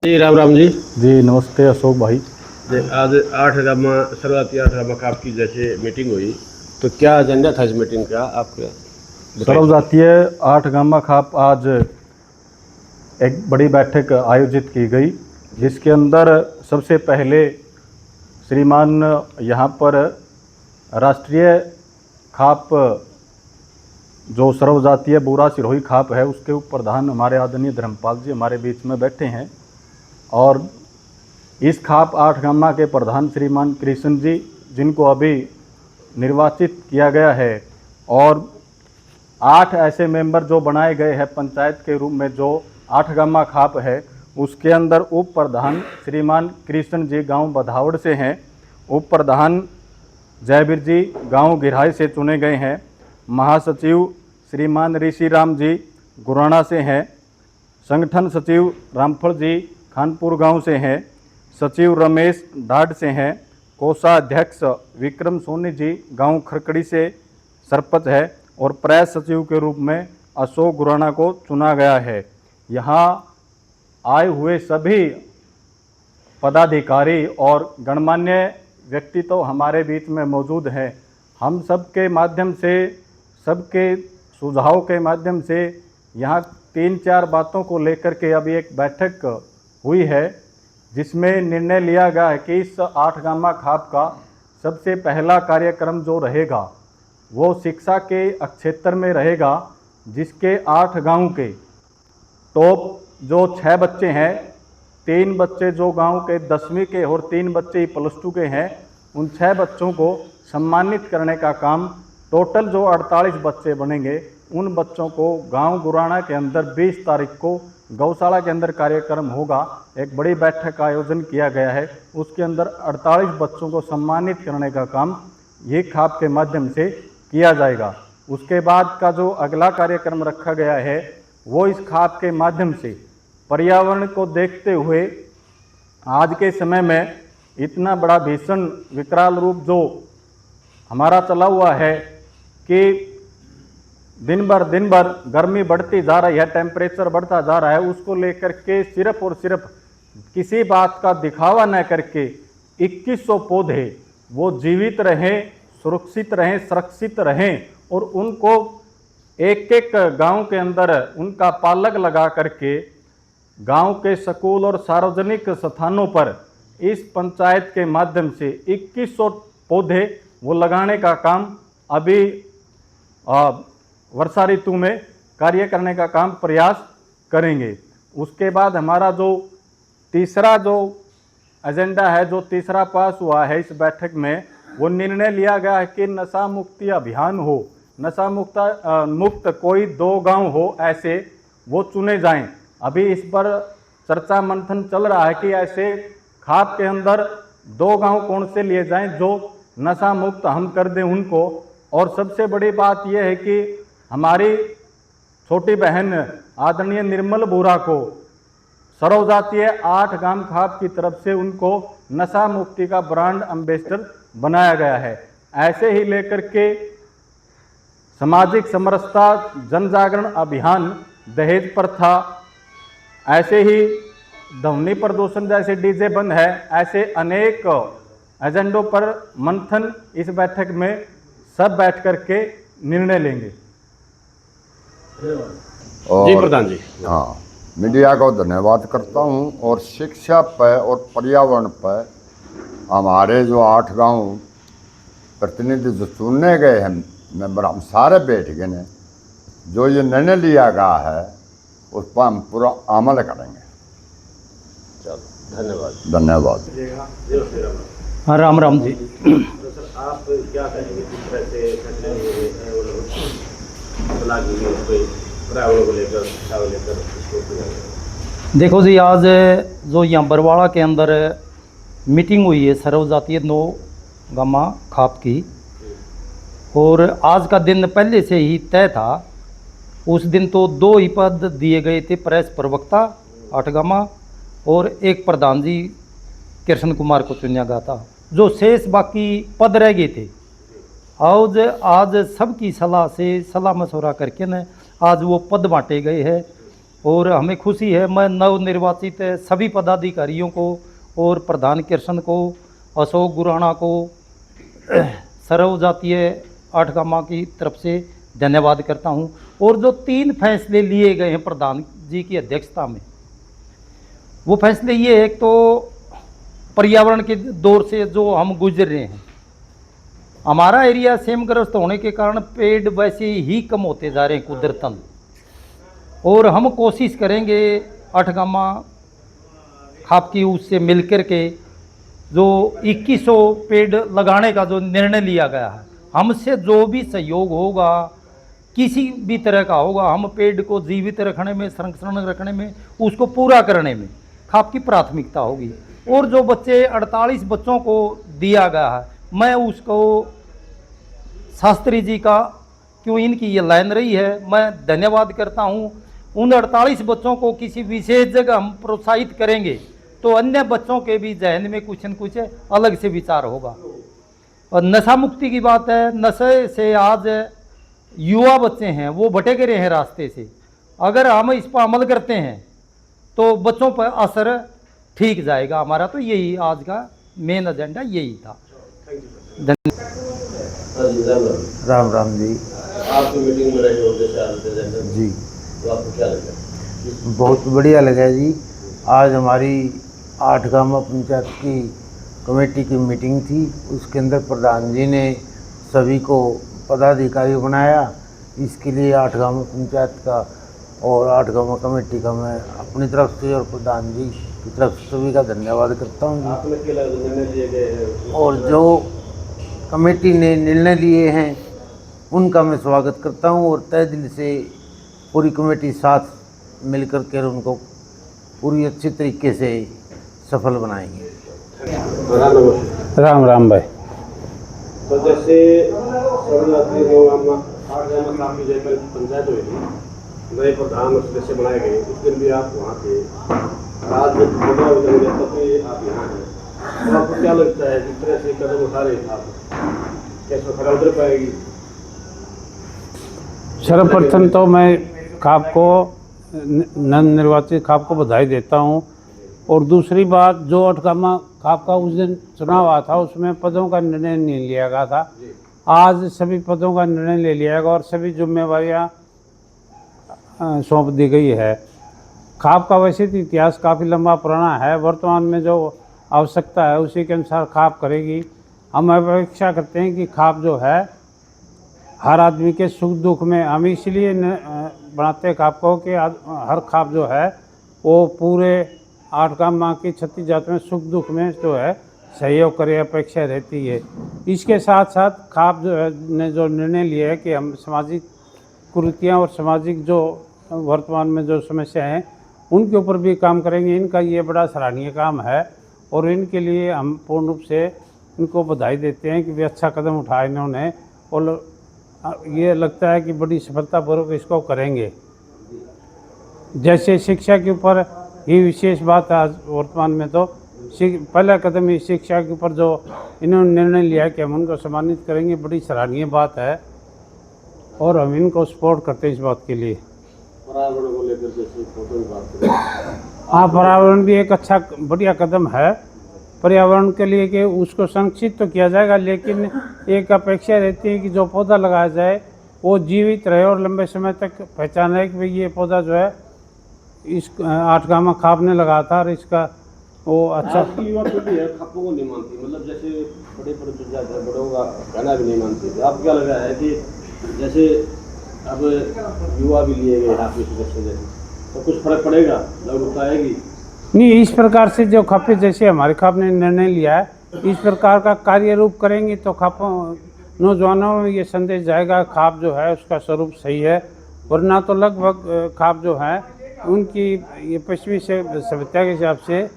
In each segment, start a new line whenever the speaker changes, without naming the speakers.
जी राम राम जी।
जी नमस्ते अशोक भाई।
आज 8 गामा शुरुआती 8 गामा का आपकी जैसे मीटिंग हुई, तो क्या एजेंडा था इस मीटिंग का आपका
सर्व
बताइए।
जातीय 8 गामा खाप आज एक बड़ी बैठक आयोजित की गई, जिसके अंदर सबसे पहले श्रीमान यहाँ पर राष्ट्रीय खाप जो सर्व जातीय बूरा सिरोही खाप है उसके उप प्रधान हमारे आदरणीय धर्मपाल जी हमारे बीच में बैठे हैं। और इस खाप 8 गामा के प्रधान श्रीमान कृष्ण जी, जिनको अभी निर्वाचित किया गया है, और 8 ऐसे मेंबर जो बनाए गए हैं पंचायत के रूप में, जो 8 गामा खाप है उसके अंदर उप प्रधान श्रीमान कृष्ण जी गांव बधावड़ से हैं, उप प्रधान जयवीर जी गांव गिरहाई से चुने गए हैं, महासचिव श्रीमान ऋषि राम जी गुराना से हैं, संगठन सचिव रामफल जी खानपुर गांव से हैं, सचिव रमेश ढाड से हैं, कोषाध्यक्ष विक्रम सोनी जी गांव खरकड़ी से सरपंच है, और प्रेस सचिव के रूप में अशोक गुराना को चुना गया है। यहाँ आए हुए सभी पदाधिकारी और गणमान्य व्यक्ति तो हमारे बीच में मौजूद हैं। हम सबके माध्यम से, सबके सुझाव के माध्यम से यहाँ 3-4 बातों को लेकर के अभी एक बैठक हुई है, जिसमें निर्णय लिया गया है कि इस 8 गामा खाप का सबसे पहला कार्यक्रम जो रहेगा वो शिक्षा के क्षेत्र में रहेगा, जिसके 8 गांव के टॉप जो 6 बच्चे हैं, 3 बच्चे जो गांव के 10वीं के और 3 बच्चे +2 के हैं, उन 6 बच्चों को सम्मानित करने का काम, टोटल जो 48 बच्चे बनेंगे उन बच्चों को गांव गुराना के अंदर 20 तारीख को गौशाला के अंदर कार्यक्रम होगा। एक बड़ी बैठक का आयोजन किया गया है, उसके अंदर 48 बच्चों को सम्मानित करने का काम ये खाप के माध्यम से किया जाएगा। उसके बाद का जो अगला कार्यक्रम रखा गया है वो इस खाप के माध्यम से पर्यावरण को देखते हुए आज के समय में इतना बड़ा भीषण विकराल रूप जो हमारा चला हुआ है कि दिन भर गर्मी बढ़ती जा रही है, टेम्परेचर बढ़ता जा रहा है, उसको लेकर के सिर्फ और सिर्फ किसी बात का दिखावा न करके 2100 पौधे वो जीवित रहें, सुरक्षित रहें, सुरक्षित रहें, और उनको एक एक गांव के अंदर उनका पालक लगा करके गांव के स्कूल और सार्वजनिक स्थानों पर इस पंचायत के माध्यम से 2100 पौधे वो लगाने का काम अभी वर्षा ऋतु में कार्य करने का काम प्रयास करेंगे। उसके बाद हमारा जो तीसरा जो एजेंडा है, जो तीसरा पास हुआ है इस बैठक में, वो निर्णय लिया गया है कि नशा मुक्ति अभियान हो, नशा मुक्त कोई 2 गांव हो ऐसे वो चुने जाएं। अभी इस पर चर्चा मंथन चल रहा है कि ऐसे खाप के अंदर 2 गांव कौन से लिए जाएं जो नशा मुक्त हम कर दें उनको। और सबसे बड़ी बात यह है कि हमारी छोटी बहन आदरणीय निर्मल बोरा को सर्व जातीय 8 गाम खाप की तरफ से उनको नशा मुक्ति का ब्रांड एम्बेसडर बनाया गया है। ऐसे ही लेकर के सामाजिक समरसता जन जागरण अभियान, दहेज प्रथा, ऐसे ही ध्वनि प्रदूषण जैसे डीजे बंद है, ऐसे अनेक एजेंडों पर मंथन इस बैठक में सब बैठ करके निर्णय लेंगे।
जी प्रधान जी।
हाँ, मीडिया को धन्यवाद करता हूँ। और शिक्षा पर और पर्यावरण पर हमारे जो 8 गांव प्रतिनिधि जो चुनने गए हैं मेंबर, हम सारे बैठ गए हैं। जो ये निर्णय लिया गया है उस पर हम पूरा अमल करेंगे।
चलो धन्यवाद।
धन्यवाद।
हाँ राम राम जी।
तो सर आप क्या कहेंगे किस तरह से फैसले हुए हैं और सलाह की गई कोई पर्यावरण को लेकर, शिक्षा को लेकर इसको किया गया?
देखो जी, आज जो यहाँ बरवाड़ा के अंदर मीटिंग हुई है सर्व जातीय 9 गामा खाप की, और आज का दिन पहले से ही तय था। उस दिन तो 2 ही पद दिए गए थे, प्रेस प्रवक्ता 8 गामा और एक प्रधान जी कृष्ण कुमार को चुना गया था। जो शेष बाकी पद रह गए थे, आज सबकी सलाह से, सलाह मशवरा करके न आज वो पद बांटे गए हैं। और हमें खुशी है। मैं नवनिर्वाचित सभी पदाधिकारियों को और प्रधान कृष्ण को, अशोक गुराना को, सर्व जातीय 8 गामा की तरफ से धन्यवाद करता हूं। और जो 3 फैसले लिए गए हैं प्रधान जी की अध्यक्षता में, वो फैसले ये है, तो पर्यावरण के दौर से जो हम गुजर रहे हैं, हमारा एरिया सेमग्रस्त होने के कारण पेड़ वैसे ही कम होते जा रहे हैं कुदरतन, और हम कोशिश करेंगे 8 गामा खाप की उससे मिलकर के जो 2100 पेड़ लगाने का जो निर्णय लिया गया है, हमसे जो भी सहयोग होगा किसी भी तरह का होगा, हम पेड़ को जीवित रखने में, संरक्षण रखने में, उसको पूरा करने में खाप की प्राथमिकता होगी। और जो बच्चे 48 बच्चों को दिया गया है, मैं उसको शास्त्री जी का, क्यों इनकी ये लाइन रही है, मैं धन्यवाद करता हूँ। उन 48 बच्चों को किसी विशेष जगह हम प्रोत्साहित करेंगे तो अन्य बच्चों के भी जहन में कुछ न कुछ अलग से विचार होगा। और नशा मुक्ति की बात है, नशे से आज युवा बच्चे हैं वो भटक रहे हैं रास्ते से, अगर हम इस पर अमल करते हैं तो बच्चों पर असर ठीक जाएगा हमारा। तो यही आज का मेन एजेंडा यही था।
राम राम जी।
आपकी मीटिंग में रहे हो जैसे आज
जी,
तो आपको क्या लगा?
बहुत बढ़िया लगा जी। आज हमारी 8 गामा पंचायत की कमेटी की मीटिंग थी, उसके अंदर प्रधान जी ने सभी को पदाधिकारी बनाया। इसके लिए 8 गामा पंचायत का और 8 गामा कमेटी का मैं अपनी तरफ से और प्रधान जी की तरफ से सभी का धन्यवाद करता हूँ जी।
आपने क्या लगा निर्णय लिए गए हैं
और जो कमेटी ने निर्णय लिए हैं उनका मैं स्वागत करता हूँ, और तहे दिल से पूरी कमेटी साथ मिलकर के उनको पूरी अच्छी तरीके से सफल बनाएंगे।
राम राम भाई।
तो जैसे सर्वरात्रि 9 गामा 8 गामा काफी जगह पंचायत हुई थी, नए प्रधान सदस्य बनाए गए, उस दिन भी आप वहाँ थे। आज जब प्रोग्राम उतर गया तब भी आप यहाँ हैं, तो आपको क्या लगता है जिस तरह से कदम उठा रहे थे आप, कैसे खड़ा उतर पाएगी?
सर्वप्रथम तो मैं खाप को, नवनिर्वाचित खाप को बधाई देता हूँ। और दूसरी बात, जो 8 गामा खाप का उस दिन चुनाव हुआ था उसमें पदों का निर्णय नहीं लिया गया था, आज सभी पदों का निर्णय ले लिया गया और सभी जिम्मेवारियाँ सौंप दी गई है। खाप का वैसे तो इतिहास काफ़ी लंबा पुराना है, वर्तमान में जो आवश्यकता है उसी के अनुसार खाप करेगी। हम अपेक्षा करते हैं कि खाप जो है हर आदमी के सुख दुख में, हम इसलिए बनाते हैं खाप को कि हर खाप जो है वो पूरे 8 गामा की 36 जात में सुख दुख में जो है सहयोग करे, अपेक्षा रहती है। इसके साथ साथ खाप जो है ने जो निर्णय लिया है कि हम सामाजिक कुरीतियाँ और सामाजिक जो वर्तमान में जो समस्या हैं उनके ऊपर भी काम करेंगे। इनका ये बड़ा सराहनीय काम है और इनके लिए हम पूर्ण रूप से इनको बधाई देते हैं कि वे अच्छा कदम उठाया इन्होंने, और ये लगता है कि बड़ी सफलतापूर्वक इसको करेंगे। जैसे शिक्षा के ऊपर ही विशेष बात है, आज वर्तमान में तो पहला कदम ही शिक्षा के ऊपर जो इन्होंने निर्णय लिया है कि हम उनको सम्मानित करेंगे, बड़ी सराहनीय बात है और हम इनको सपोर्ट करते हैं इस बात के लिए।
पर्यावरण को लेकर जैसे फोटो की बात करें,
हाँ, पर्यावरण भी एक अच्छा बढ़िया कदम है पर्यावरण के लिए कि उसको संरक्षित तो किया जाएगा, लेकिन एक अपेक्षा रहती है कि जो पौधा लगाया जाए वो जीवित रहे और लंबे समय तक पहचान रहे कि भाई ये पौधा जो है इस 8 गामा खाप ने लगाया था और इसका वो अच्छा।
आपकी युवा पीढ़ी है खापों को नहीं मानती, मतलब जैसे बड़े बड़े बड़ों का कहना भी नहीं मानती थी। आपको क्या लगा है कि जैसे अब युवा भी लिए गए आपके सदस्य जैसे, तो कुछ फर्क पड़ेगा, जागरूकता आएगी?
नहीं, इस प्रकार से जो खापे जैसे हमारे खाप ने निर्णय लिया है इस प्रकार का कार्य रूप करेंगे तो खापों नौजवानों में ये संदेश जाएगा खाप जो है उसका स्वरूप सही है, वरना तो लगभग खाप जो है उनकी ये पश्चिमी सभ्यता के हिसाब से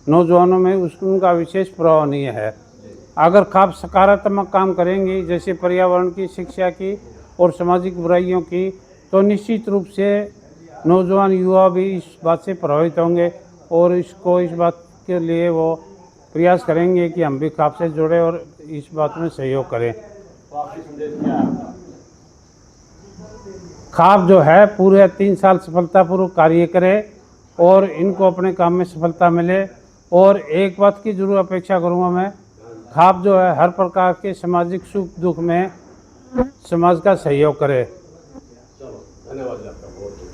नौजवानों में उनका विशेष प्रभाव नहीं है। अगर खाप सकारात्मक काम करेंगे जैसे पर्यावरण की, शिक्षा की और सामाजिक बुराइयों की, तो निश्चित रूप से नौजवान युवा भी इस बात से प्रभावित होंगे और इस बात के लिए वो प्रयास करेंगे कि हम भी खाप से जुड़े और इस बात में सहयोग करें।
तो आपकी संदेश क्या है?
खाप जो है पूरे 3 साल सफलतापूर्वक कार्य करे और इनको अपने काम में सफलता मिले। और एक बात की जरूर अपेक्षा करूँगा मैं, खाप जो है हर प्रकार के सामाजिक सुख दुख में समाज का सहयोग करे।
चलो, धन्यवाद जी आपका बहुत बहुत।